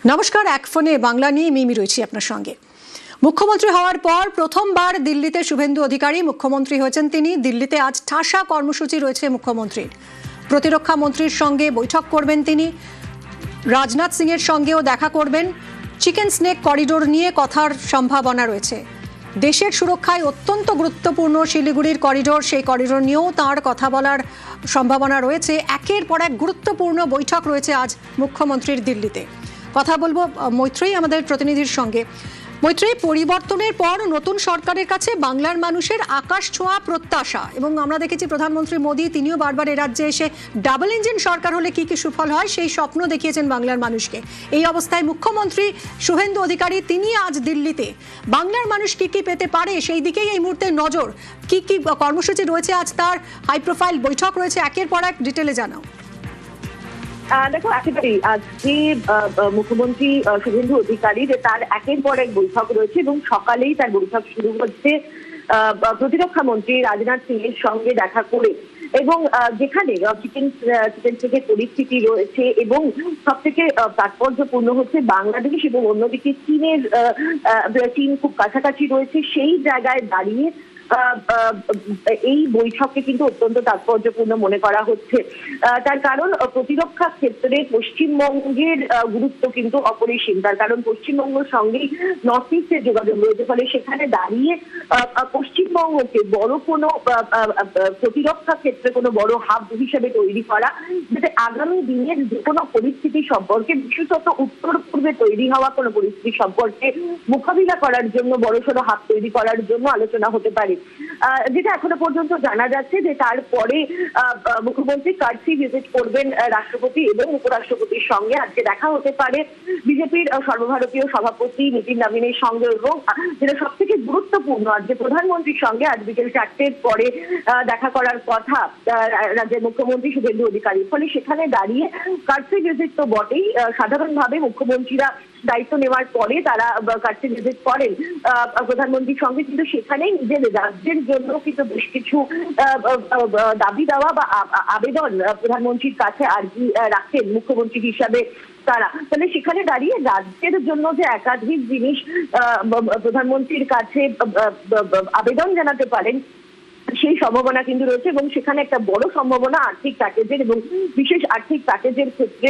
নমস্কার, এক ফোনে বাংলা নিয়ে মিমি রয়েছি আপনার সঙ্গে। মুখ্যমন্ত্রী হওয়ার পর প্রথমবার দিল্লিতে শুভেন্দু অধিকারী মুখ্যমন্ত্রী হয়েছেন। তিনি দিল্লিতে আজ ঠাসা কর্মসূচি রয়েছে মুখ্যমন্ত্রীর। প্রতিরক্ষা মন্ত্রীর সঙ্গে বৈঠক করবেন তিনি, রাজনাথ সিং এর সঙ্গেও দেখা করবেন। চিকেন স্নেক করিডোর নিয়ে কথার সম্ভাবনা রয়েছে। দেশের সুরক্ষায় অত্যন্ত গুরুত্বপূর্ণ শিলিগুড়ির করিডোর, সেই করিডোর নিয়েও তাঁর কথা বলার সম্ভাবনা রয়েছে। একের পর এক গুরুত্বপূর্ণ বৈঠক রয়েছে আজ মুখ্যমন্ত্রীর দিল্লিতে। কথা বলবো মৈত্রেয়ী আমাদের প্রতিনিধির সঙ্গে। মৈত্রেয়ী, পরিবর্তনের পর নতুন সরকারের কাছে বাংলার মানুষের আকাশ ছোঁয়া প্রত্যাশা, এবং আমরা দেখেছি প্রধানমন্ত্রী মোদী তিনিও বারবার এ রাজ্যে এসে ডাবল ইঞ্জিন সরকার হলে কি কি সুফল হয় সেই স্বপ্ন দেখিয়েছেন বাংলার মানুষকে। এই অবস্থায় মুখ্যমন্ত্রী শুভেন্দু অধিকারী তিনি আজ দিল্লিতে। বাংলার মানুষ কি কি পেতে পারে সেই দিকেই এই মুহূর্তে নজর। কি কি কর্মসূচি রয়েছে আজ, তার হাই প্রোফাইল বৈঠক রয়েছে, একের পর এক ডিটেলে জানাও। দেখো, একেবারেই আজকে মুখ্যমন্ত্রী শুভেন্দু অধিকারীর তার একের পর এক বৈঠক রয়েছে এবং সকালেই তার বৈঠক শুরু হচ্ছে প্রতিরক্ষা মন্ত্রী রাজনাথ সিং এর সঙ্গে দেখা করে, এবং যেখানে চিকেন থেকে পরিস্থিতি রয়েছে এবং সব থেকে তাৎপর্যপূর্ণ হচ্ছে বাংলাদেশ এবং অন্যদিকে চীন খুব কাছাকাছি রয়েছে, সেই জায়গায় দাঁড়িয়ে এই বৈঠককে কিন্তু অত্যন্ত তাৎপর্যপূর্ণ মনে করা হচ্ছে। তার কারণ প্রতিরক্ষা ক্ষেত্রে পশ্চিমবঙ্গের গুরুত্ব কিন্তু অপরিসীম। তার কারণ পশ্চিমবঙ্গের সঙ্গেই নর্থ ইস্টের যোগাযোগ রয়েছে, ফলে সেখানে দাঁড়িয়ে পশ্চিমবঙ্গকে বড় কোনো প্রতিরক্ষা ক্ষেত্রে কোনো বড় হাব হিসেবে তৈরি করা, যাতে আগামী দিনের যে কোনো পরিস্থিতি সম্পর্কে, বিশেষত উত্তর পূর্বে তৈরি হওয়া কোনো পরিস্থিতি সম্পর্কে মোকাবিলা করার জন্য বড়সড় হাব তৈরি করার জন্য আলোচনা হতে পারে। যেটা এখনো পর্যন্ত জানা যাচ্ছে যে তারপরে মুখ্যমন্ত্রী কার্সি ভিজিট করবেন রাষ্ট্রপতি এবং উপরাষ্ট্রপতির সঙ্গে। আজকে দেখা হতে পারে বিজেপির সর্বভারতীয় সভাপতি নিতিন নবীনের সঙ্গে, এবং যেটা সব থেকে গুরুত্বপূর্ণ আজকে প্রধানমন্ত্রীর সঙ্গে আজ বিকেল 4টের পরে দেখা করার কথা রাজ্যের মুখ্যমন্ত্রী শুভেন্দু অধিকারী। ফলে সেখানে দাঁড়িয়ে কার্সি ভিজিট তো বটেই, সাধারণভাবে মুখ্যমন্ত্রীরা দায়িত্ব নেওয়ার পরে তারা কার্সি ভিজিট করেন প্রধানমন্ত্রীর সঙ্গে, কিন্তু সেখানেই নিজের রাজ্যের জন্য কিন্তু বেশ কিছু দাবি দেওয়া বা আবেদন প্রধানমন্ত্রীর কাছে আর্জি রাখেন মুখ্যমন্ত্রী হিসাবে তারা। তাহলে সেখানে দাঁড়িয়ে রাজ্যের জন্য যে একাধিক জিনিস প্রধানমন্ত্রীর কাছে আবেদন জানাতে পারেন সেই সম্ভাবনা কিন্তু রয়েছে, এবং সেখানে একটা বড় সম্ভাবনা আর্থিক প্যাকেজের, এবং বিশেষ আর্থিক প্যাকেজের ক্ষেত্রে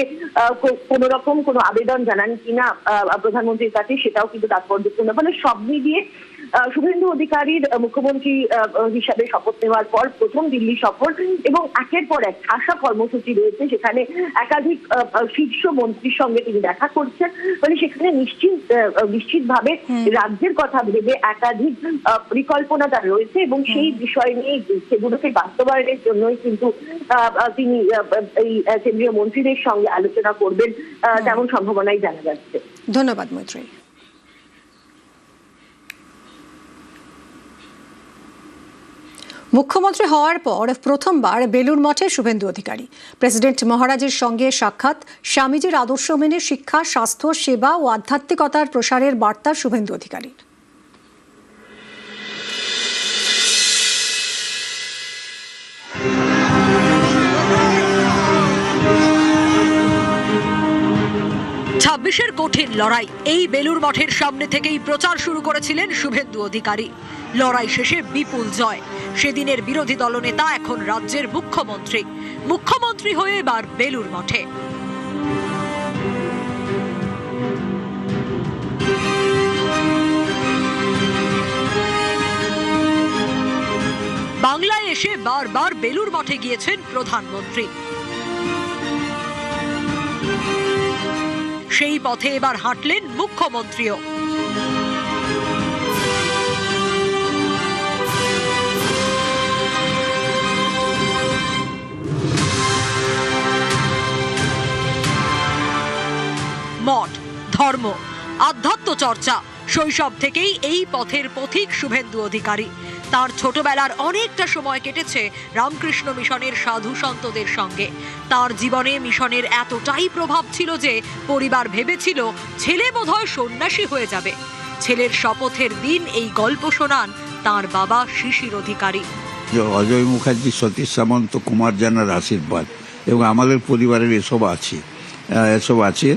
কোন রকম কোনো আবেদন জানান কিনা প্রধানমন্ত্রীর কাছে, সেটাও কিন্তু তাৎপর্যপূর্ণ। ফলে সব মিলিয়ে শুভেন্দু অধিকারীর মুখ্যমন্ত্রী হিসাবে শপথ নেওয়ার পর প্রথম দিল্লি সফর, এবং একের পর এক ঠাসা কর্মসূচি রয়েছে। সেখানে একাধিক শীর্ষ মন্ত্রীর সঙ্গে তিনি দেখা করছেন। ফলে সেখানে নিশ্চিতভাবে রাজ্যের কথা ভেবে একাধিক পরিকল্পনা তার রয়েছে, এবং সেই বিষয় নিয়ে সেগুলোকে বাস্তবায়নের জন্যই কিন্তু তিনি এই কেন্দ্রীয় মন্ত্রীদের সঙ্গে আলোচনা করবেন তেমন সম্ভাবনাই জানা যাচ্ছে। ধন্যবাদ মৈত্রেয়ী। মুখ্যমন্ত্রী হওয়ার পর প্রথমবার বেলুড় মঠে শুভেন্দু অধিকারী। প্রেসিডেন্ট মহারাজের সঙ্গে সাক্ষাৎ, স্বামীজির আদর্শ মেনে শিক্ষা, স্বাস্থ্য, সেবা ও আধ্যাত্মিকতার প্রসারের বার্তা শুভেন্দু অধিকারীর। 26-এর কঠিন লড়াই, এই বেলুড় মঠের সামনে থেকেই প্রচার শুরু করেছিলেন শুভেন্দু অধিকারী। লড়াই শেষে বিপুল জয়। সেদিনের বিরোধী দলনেতা এখন রাজ্যের মুখ্যমন্ত্রী হয়ে এবার বেলুড় মঠে। বাংলায় এসে বারবার বেলুড় মঠে গিয়েছেন প্রধানমন্ত্রী। সেই পথে এবার হাঁটলেন মুখ্যমন্ত্রীও। মঠ, ধর্ম, আধ্যাত্ম চর্চা, শৈশব থেকেই এই পথের পথিক শুভেন্দু অধিকারী। তার ছোটবেলার অনেকটা সময় কেটেছে রামকৃষ্ণ মিশনের সাধু সন্তদের সঙ্গে। তার জীবনে মিশনের এতটাই প্রভাব ছিল যে পরিবার ভেবেছিল ছেলে বোধহয় সন্ন্যাসী হয়ে যাবে। ছেলের শপথের দিন এই গল্প শোনান তার বাবা শিশির অধিকারী। অজয় মুখার্জি, সতীশ সামন্ত, কুমার জানার আশীর্বাদ এবং আমাদের পরিবারের এসব আছে।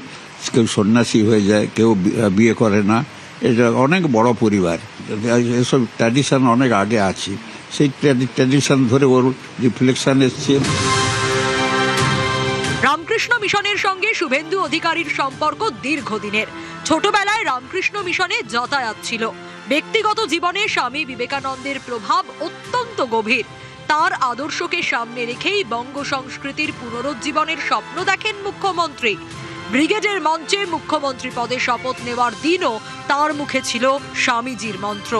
কেউ সন্ন্যাসী হয়ে যায়, কেউ বিয়ে করে না। এটা অনেক বড় পরিবার, এসব ট্র্যাডিশন অনেক আগে আছে, সেই ট্র্যাডিশন ধরে ওর রিফ্লেকশন এসছে। রামকৃষ্ণ মিশনের সঙ্গে শুভেন্দু অধিকারীর সম্পর্ক দীর্ঘদিনের। ছোটবেলায় রামকৃষ্ণ মিশনে যাতায়াত ছিল। ব্যক্তিগত জীবনে স্বামী বিবেকানন্দের প্রভাব অত্যন্ত গভীর। তার আদর্শকে সামনে রেখেই বঙ্গ সংস্কৃতির পুনরুজ্জীবনের স্বপ্ন দেখেন মুখ্যমন্ত্রী। ব্রিগেডের মঞ্চে মুখ্যমন্ত্রী পদে শপথ নেওয়ার দিনও তার মুখে ছিল স্বামীজির মন্ত্র।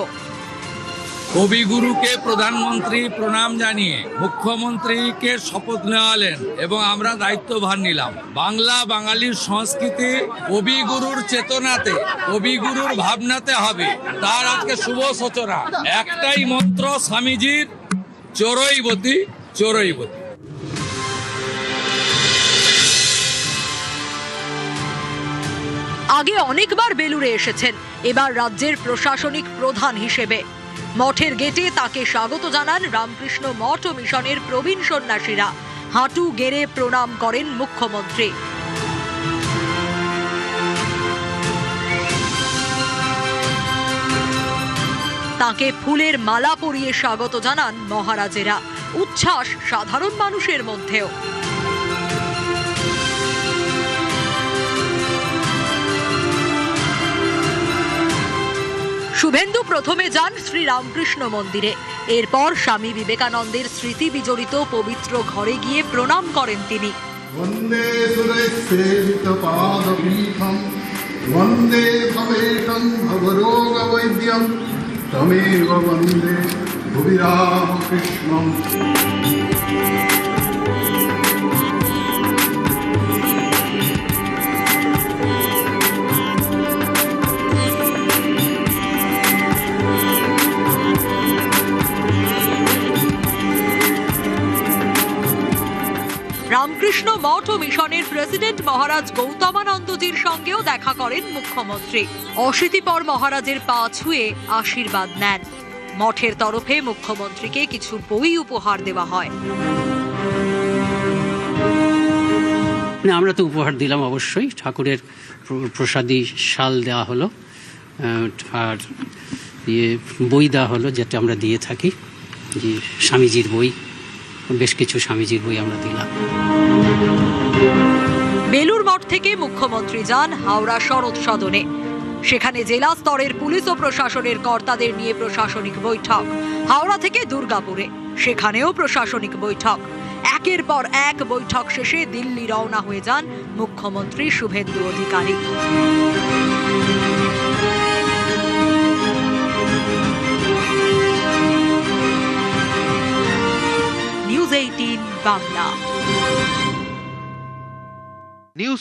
কবিগুরুকে প্রধানমন্ত্রী প্রণাম জানিয়ে মুখ্যমন্ত্রীকে শপথ নেওয়ালেন এবং আমরা দায়িত্বভার নিলাম। বাংলা বাঙালির সংস্কৃতি কবিগুরুর চেতনাতে, কবিগুরুর ভাবনাতে হবে, তার আজকে শুভ সূচনা। একটাই মন্ত্র স্বামীজির, চোরৈবতী চোরৈবতী। আগে অনেকবার বেলুড়ে এসেছেন, এবার রাজ্যের প্রশাসনিক প্রধান হিসেবে। মঠের গেটে তাকে স্বাগত জানান রামকৃষ্ণ মঠ ও মিশনের প্রবীণ সন্ন্যাসীরা। হাঁটু গেড়ে প্রণাম করেন মুখ্যমন্ত্রী। তাকে ফুলের মালা পরিয়ে স্বাগত জানান মহারাজেরা। উচ্ছ্বাস সাধারণ মানুষের মধ্যেও। শুভেন্দু প্রথমে যান শ্রী রামকৃষ্ণ মন্দিরে, এরপর স্বামী বিবেকানন্দের স্মৃতি বিজড়িত পবিত্র ঘরে গিয়ে প্রণাম করেন তিনি। বন্দে সুরেশিতপাদপীঠম বন্দে ভবেশং ভবরোগবৈদ্যম তমেব বন্দে ভুবিরামকৃষ্ণম। রামকৃষ্ণ মঠ ও মিশনের প্রেসিডেন্ট মহারাজ গৌতমানন্দজির সঙ্গেও দেখা করেন মুখ্যমন্ত্রী। অশীতিপর মহারাজের পা ছুঁয়ে আশীর্বাদ নেন। মঠের তরফে মুখ্যমন্ত্রীকে কিছু বই উপহার দেওয়া হয়। আমরা তো উপহার দিলাম, অবশ্যই ঠাকুরের প্রসাদী শাল দেওয়া হলো, আর বই দেওয়া হলো, যেটা আমরা দিয়ে থাকি, যে স্বামীজির বই, বেশ কিছু স্বামীজির বই আমরা দিলাম। বেলুড় মঠ থেকে মুখ্যমন্ত্রী যান হাওড়া শরৎ সদনে। সেখানে জেলা স্তরের পুলিশ ও প্রশাসনের কর্তাদের নিয়ে প্রশাসনিক বৈঠক। হাওড়া থেকে দুর্গাপুরে, সেখানেও প্রশাসনিক বৈঠক। একের পর এক বৈঠক শেষে দিল্লি রওনা হয়ে যান মুখ্যমন্ত্রী শুভেন্দু অধিকারী। নিউজ 18 বাংলা।